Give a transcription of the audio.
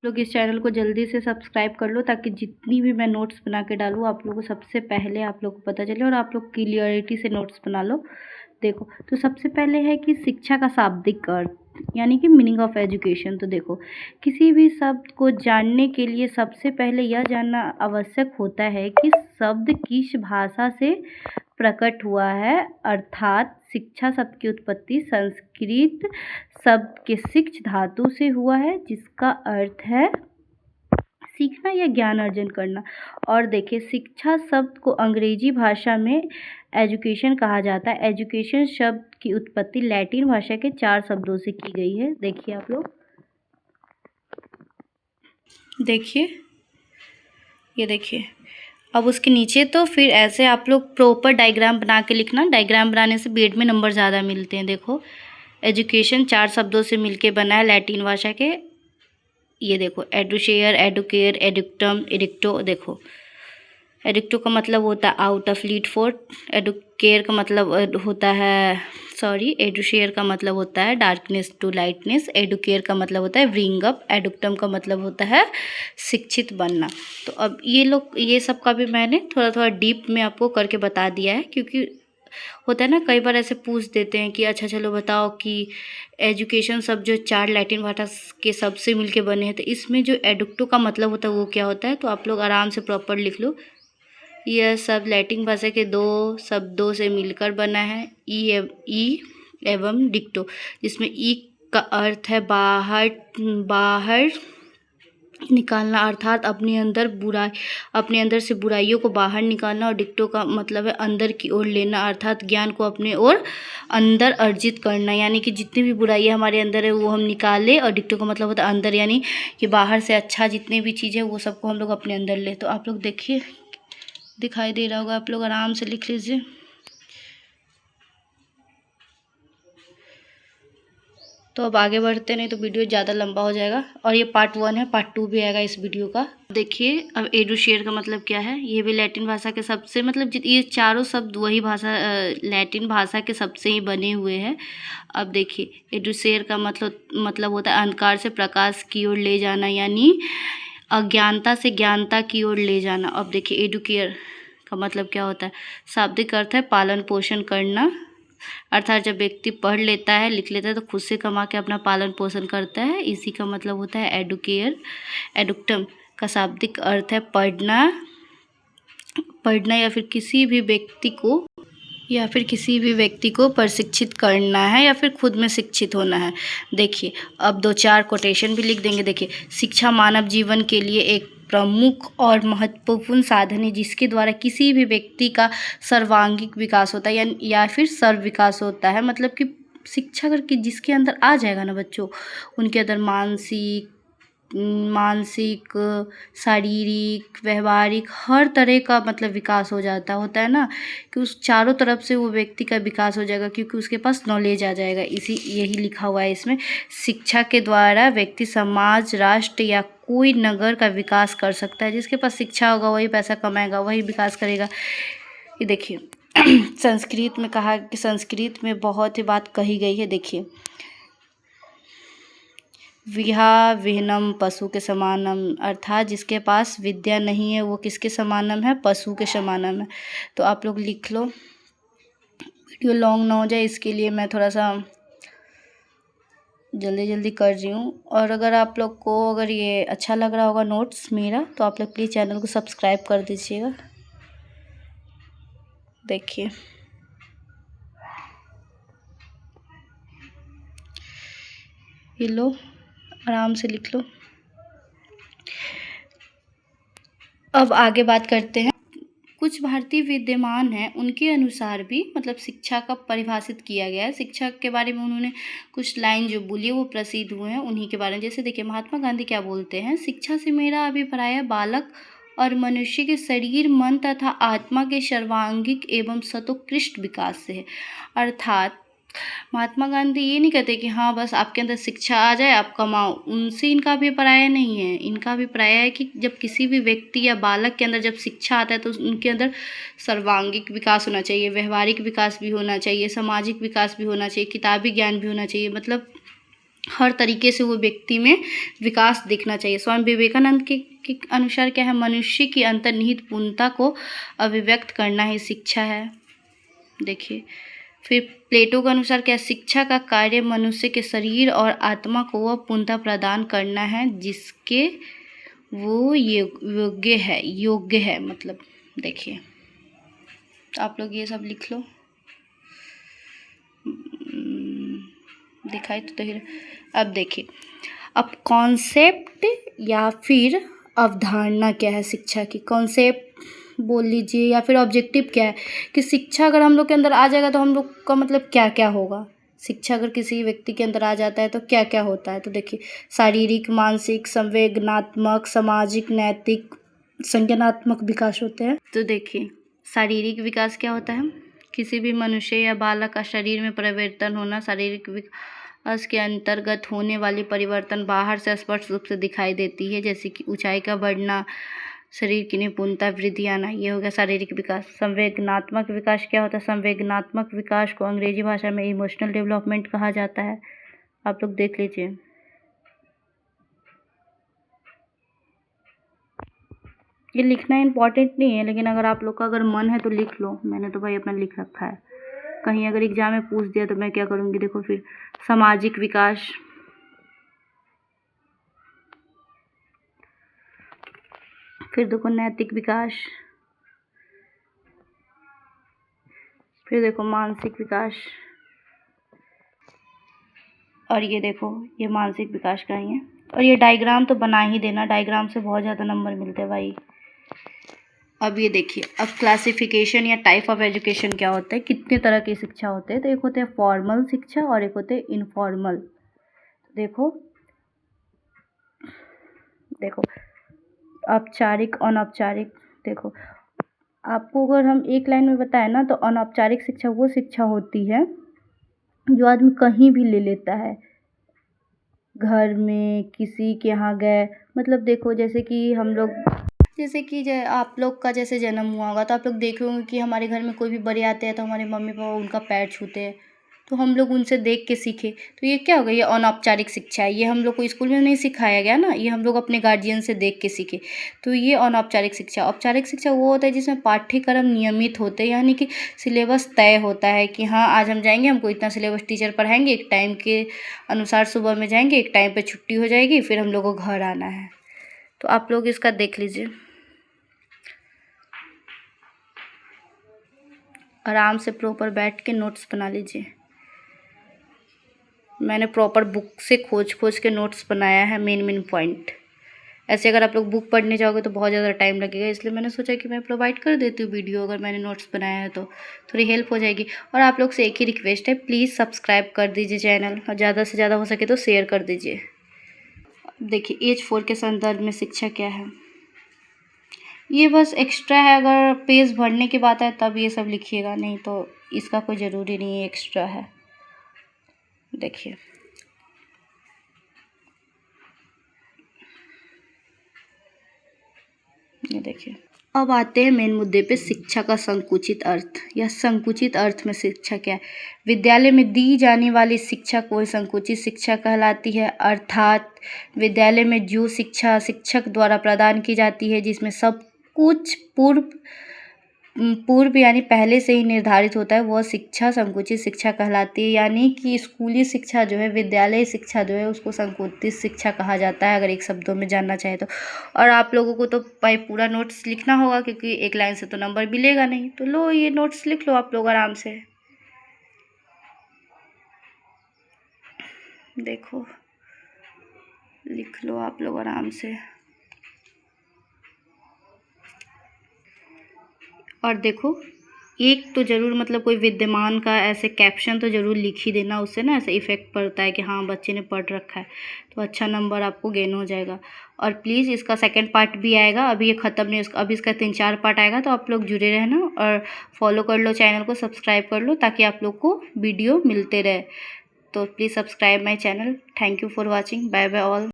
लोग इस चैनल को जल्दी से सब्सक्राइब कर लो ताकि जितनी भी मैं नोट्स बना के डालूँ आप लोगों को सबसे पहले आप लोग को पता चले और आप लोग क्लियरिटी से नोट्स बना लो। देखो, तो सबसे पहले है कि शिक्षा का शाब्दिक अर्थ यानी कि मीनिंग ऑफ एजुकेशन। तो देखो, किसी भी शब्द को जानने के लिए सबसे पहले यह जानना आवश्यक होता है कि शब्द किस भाषा से प्रकट हुआ है, अर्थात शिक्षा शब्द की उत्पत्ति संस्कृत शब्द के शिक्ष धातु से हुआ है जिसका अर्थ है सीखना या ज्ञान अर्जन करना। और देखिए, शिक्षा शब्द को अंग्रेजी भाषा में एजुकेशन कहा जाता है। एजुकेशन शब्द की उत्पत्ति लैटिन भाषा के 4 शब्दों से की गई है। देखिए आप लोग, देखिए, ये देखिए। अब उसके नीचे तो फिर ऐसे आप लोग प्रॉपर डायग्राम बना के लिखना। डायग्राम बनाने से बीएड में नंबर ज़्यादा मिलते हैं। देखो, एजुकेशन 4 शब्दों से मिलके बना है लैटिन भाषा के। ये देखो, एडुशेयर, एडुकेयर, एडुक्टम, एडिक्टो। देखो, एडिक्टो का मतलब होता है out of lead fort, Educare का मतलब होता है एडुशेयर का मतलब होता है डार्कनेस टू लाइटनेस, एडुकेयर का मतलब होता है ब्रिंग अप, एडुक्टम का मतलब होता है शिक्षित बनना। तो अब ये सब का भी मैंने थोड़ा थोड़ा डीप में आपको करके बता दिया है, क्योंकि होता है ना कई बार ऐसे पूछ देते हैं कि अच्छा चलो बताओ कि एजुकेशन शब्द जो 4 लैटिन भाषा के शब्द से मिलके बने हैं, तो इसमें जो एडुक्टो का मतलब होता है वो क्या होता है। तो आप लोग आराम से प्रॉपर लिख लो। यह सब लैटिन भाषा के 2 शब्दों से मिलकर बना है, ई एवं डिक्टो, जिसमें ई का अर्थ है बाहर निकालना, अर्थात अपने अंदर से बुराइयों को बाहर निकालना। और डिक्टो का मतलब है अंदर की ओर लेना, अर्थात ज्ञान को अपने ओर अंदर अर्जित करना, यानी कि जितनी भी बुराइयां हमारे अंदर है वो हम निकालें। और डिक्टो का मतलब होता है अंदर, यानी कि बाहर से अच्छा जितने भी चीज़ें वो सबको हम लोग अपने अंदर ले। तो आप लोग देखिए, दिखाई दे रहा होगा, आप लोग आराम से लिख लीजिए। तो अब आगे बढ़ते, नहीं तो वीडियो ज़्यादा लंबा हो जाएगा। और ये पार्ट 1 है, पार्ट 2 भी आएगा इस वीडियो का। देखिए, अब एडुशेयर का मतलब क्या है। ये भी लैटिन भाषा के सबसे मतलब ये चारों शब्द वही भाषा लैटिन भाषा के सबसे ही बने हुए हैं। अब देखिए, एडुशेयर का मतलब होता है अंधकार से प्रकाश की ओर ले जाना, यानी अज्ञानता से ज्ञानता की ओर ले जाना। अब देखिए, एडुकेयर का मतलब क्या होता है। शाब्दिक अर्थ है पालन पोषण करना, अर्थात जब व्यक्ति पढ़ लेता है लिख लेता है तो खुद से कमा के अपना पालन पोषण करता है, इसी का मतलब होता है एडुकेयर। एडुक्टम का शाब्दिक अर्थ है पढ़ना या फिर किसी भी व्यक्ति को प्रशिक्षित करना है या फिर खुद में शिक्षित होना है। देखिए, अब 2-4 कोटेशन भी लिख देंगे। देखिए, शिक्षा मानव जीवन के लिए एक प्रमुख और महत्वपूर्ण साधन है जिसके द्वारा किसी भी व्यक्ति का सर्वांगीण विकास होता है या फिर सर्व विकास होता है। मतलब कि शिक्षा अगर जिसके अंदर आ जाएगा ना बच्चों, उनके अंदर मानसिक, शारीरिक, व्यवहारिक हर तरह का मतलब विकास हो जाता होता है ना, कि उस चारों तरफ से वो व्यक्ति का विकास हो जाएगा, क्योंकि उसके पास नॉलेज आ जाएगा। यही लिखा हुआ है इसमें। शिक्षा के द्वारा व्यक्ति समाज, राष्ट्र या कोई नगर का विकास कर सकता है। जिसके पास शिक्षा होगा वही पैसा कमाएगा, वही विकास करेगा। ये देखिए, संस्कृत में बहुत ही बात कही गई है। देखिए, विहा विहनम पशु के समानम, अर्थात जिसके पास विद्या नहीं है वो किसके समानम है, पशु के समानम है। तो आप लोग लिख लो, वीडियो लॉन्ग ना हो जाए इसके लिए मैं थोड़ा सा जल्दी कर रही हूँ। और अगर आप लोग को अगर ये अच्छा लग रहा होगा नोट्स मेरा, तो आप लोग प्लीज़ चैनल को सब्सक्राइब कर दीजिएगा। देखिए, ये लो, आराम से लिख लो। अब आगे बात करते हैं। कुछ भारतीय विद्यमान हैं, उनके अनुसार भी मतलब शिक्षा का परिभाषित किया गया है। शिक्षा के बारे में उन्होंने कुछ लाइन जो बोली है वो प्रसिद्ध हुए हैं, उन्हीं के बारे में। जैसे देखिए, महात्मा गांधी क्या बोलते हैं, शिक्षा से मेरा अभिप्राय है बालक और मनुष्य के शरीर, मन तथा आत्मा के सर्वांगीण एवं सतोत्कृष्ट विकास से है। अर्थात महात्मा गांधी ये नहीं कहते कि हाँ बस आपके अंदर शिक्षा आ जाए आप कमाओ, उनसे इनका अभिप्राय नहीं है। इनका अभिप्राय है कि जब किसी भी व्यक्ति या बालक के अंदर जब शिक्षा आता है तो उनके अंदर सर्वांगीण विकास होना चाहिए, व्यवहारिक विकास भी होना चाहिए, सामाजिक विकास भी होना चाहिए, किताबी ज्ञान भी होना चाहिए। मतलब हर तरीके से वो व्यक्ति में विकास दिखना चाहिए। स्वामी विवेकानंद के अनुसार क्या है, मनुष्य की अंतर्निहित पूर्णता को अभिव्यक्त करना ही शिक्षा है। देखिए, फिर प्लेटो के अनुसार क्या, शिक्षा का कार्य मनुष्य के शरीर और आत्मा को वह पूर्णता प्रदान करना है जिसके वो योग्य है मतलब। देखिए, तो आप लोग ये सब लिख लो। दिखाई तो अब देखिए, अब कॉन्सेप्ट या फिर अवधारणा क्या है शिक्षा की। कॉन्सेप्ट बोल लीजिए या फिर ऑब्जेक्टिव क्या है कि शिक्षा अगर हम लोग के अंदर आ जाएगा तो हम लोग का मतलब क्या क्या होगा। शिक्षा अगर किसी व्यक्ति के अंदर आ जाता है तो क्या क्या होता है। तो देखिए, शारीरिक, मानसिक, संवेदनात्मक, सामाजिक, नैतिक, संज्ञानात्मक विकास होते हैं। तो देखिए, शारीरिक विकास क्या होता है, किसी भी मनुष्य या बालक का शरीर में परिवर्तन होना। शारीरिक विकास के अंतर्गत होने वाली परिवर्तन बाहर से स्पष्ट रूप से दिखाई देती है, जैसे कि ऊंचाई का बढ़ना, शरीर की निपुणता, वृद्धि आना, ये हो गया शारीरिक विकास। संवेदनात्मक विकास क्या होता है, संवेदनात्मक विकास को अंग्रेजी भाषा में इमोशनल डेवलपमेंट कहा जाता है। आप लोग देख लीजिए। ये लिखना इम्पॉर्टेंट नहीं है, लेकिन अगर आप लोग का अगर मन है तो लिख लो। मैंने तो भाई अपना लिख रखा है, कहीं अगर एग्जाम में पूछ दिया तो मैं क्या करूँगी। देखो, फिर सामाजिक विकास, फिर देखो नैतिक विकास, फिर देखो मानसिक विकास, और ये देखो ये मानसिक विकास का ही है। और ये डायग्राम तो बना ही देना, डायग्राम से बहुत ज़्यादा नंबर मिलते हैं भाई। अब ये देखिए, अब क्लासिफिकेशन या टाइप ऑफ एजुकेशन क्या होता है, कितने तरह की शिक्षा होते हैं। तो एक होते हैं फॉर्मल शिक्षा और एक होते हैं इनफॉर्मल। देखो औपचारिक, अनौपचारिक। देखो, आपको अगर हम एक लाइन में बताएं ना तो अनौपचारिक शिक्षा वो शिक्षा होती है जो आदमी कहीं भी ले लेता है, घर में, किसी के यहाँ गए। मतलब देखो, जैसे कि आप लोग का जैसे जन्म हुआ होगा तो आप लोग देखे होंगे कि हमारे घर में कोई भी बड़े आते हैं तो हमारे मम्मी पापा उनका पैर छूते हैं, तो हम लोग उनसे देख के सीखे। तो ये क्या होगा, ये अनौपचारिक शिक्षा है। ये हम लोग को स्कूल में नहीं सिखाया गया ना, ये हम लोग अपने गार्जियन से देख के सीखे। तो ये अनौपचारिक शिक्षा। औपचारिक शिक्षा वो होता है जिसमें पाठ्यक्रम नियमित होते हैं, यानी कि सिलेबस तय होता है कि हाँ आज हम जाएंगे, हमको इतना सिलेबस टीचर पढ़ाएंगे, एक टाइम के अनुसार सुबह में जाएंगे, एक टाइम पर छुट्टी हो जाएगी, फिर हम लोग को घर आना है। तो आप लोग इसका देख लीजिए, आराम से प्रॉपर बैठ के नोट्स बना लीजिए। मैंने प्रॉपर बुक से खोज के नोट्स बनाया है, मेन पॉइंट। ऐसे अगर आप लोग बुक पढ़ने जाओगे तो बहुत ज़्यादा टाइम लगेगा, इसलिए मैंने सोचा कि मैं प्रोवाइड कर देती हूँ वीडियो। अगर मैंने नोट्स बनाया है तो थोड़ी हेल्प हो जाएगी। और आप लोग से एक ही रिक्वेस्ट है, प्लीज़ सब्सक्राइब कर दीजिए चैनल, और ज़्यादा से ज़्यादा हो सके तो शेयर कर दीजिए। देखिए, एज 4 के संदर्भ में शिक्षा क्या है, ये बस एक्स्ट्रा है। अगर पेज भरने की बात है तब ये सब लिखिएगा, नहीं तो इसका कोई ज़रूरी नहीं है, एक्स्ट्रा है। देखिए, ये देखिए, अब आते हैं मेन मुद्दे पे, शिक्षा का संकुचित अर्थ या संकुचित अर्थ में शिक्षा क्या है। विद्यालय में दी जाने वाली शिक्षा कोई संकुचित शिक्षा कहलाती है, अर्थात विद्यालय में जो शिक्षा शिक्षक द्वारा प्रदान की जाती है जिसमें सब कुछ पूर्व यानी पहले से ही निर्धारित होता है, वह शिक्षा संकुचित शिक्षा कहलाती है। यानी कि स्कूली शिक्षा जो है, विद्यालय शिक्षा जो है, उसको संकुचित शिक्षा कहा जाता है, अगर एक शब्दों में जानना चाहे तो। और आप लोगों को तो भाई पूरा नोट्स लिखना होगा, क्योंकि एक लाइन से तो नंबर मिलेगा नहीं। तो लो, ये नोट्स लिख लो आप लोग आराम से। देखो, लिख लो आप लोग आराम से। और देखो, एक तो ज़रूर मतलब कोई विद्यमान का ऐसे कैप्शन तो ज़रूर लिख ही देना, उससे ना ऐसे इफ़ेक्ट पड़ता है कि हाँ बच्चे ने पढ़ रखा है, तो अच्छा नंबर आपको गेन हो जाएगा। और प्लीज़ इसका सेकंड पार्ट भी आएगा, अभी ये ख़त्म नहीं, अभी इसका 3-4 पार्ट आएगा, तो आप लोग जुड़े रहना और फॉलो कर लो चैनल को, सब्सक्राइब कर लो, ताकि आप लोग को वीडियो मिलते रहे। तो please subscribe my channel. Thank you for watching. Bye bye all.